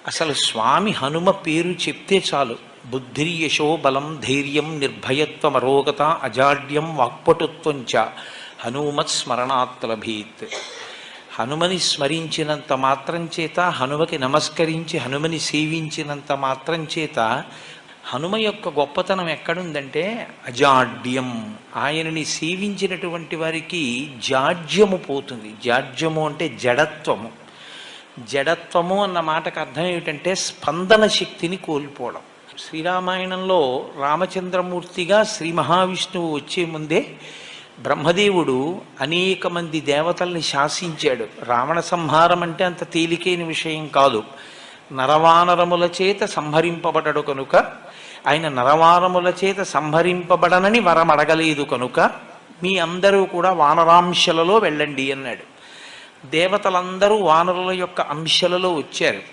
అసలు స్వామి హనుమ పేరు చెప్తే చాలు. బుద్ధిర్యశో బలం ధైర్యం నిర్భయత్వం అరోగత అజాడ్యం వాక్పటుత్వంచ హనుమత్ స్మరణాత్ లభీత్. హనుమని స్మరించినంత మాత్రం చేత, హనుమకి నమస్కరించి హనుమని సేవించినంత మాత్రం చేత హనుమ యొక్క గొప్పతనం ఎక్కడుందంటే అజాడ్యం. ఆయనని సేవించినటువంటి వారికి జాడ్యము పోతుంది. జాడ్యము అంటే జడత్వము. జడత్వము అన్న మాటకు అర్థం ఏమిటంటే స్పందన శక్తిని కోల్పోవడం. శ్రీరామాయణంలో రామచంద్రమూర్తిగా శ్రీ మహావిష్ణువు వచ్చే ముందే బ్రహ్మదేవుడు అనేక మంది దేవతల్ని శాసించాడు. రావణ సంహారం అంటే అంత తేలికైన విషయం కాదు. నరవానరముల చేత సంహరింపబడడు కనుక, ఆయన నరవానరముల చేత సంహరింపబడనని వరం అడగలేదు కనుక మీ అందరూ కూడా వానరాంశలలో వెళ్ళండి అన్నాడు. దేవతలందరూ వానరుల యొక్క అంశలలో వచ్చారు.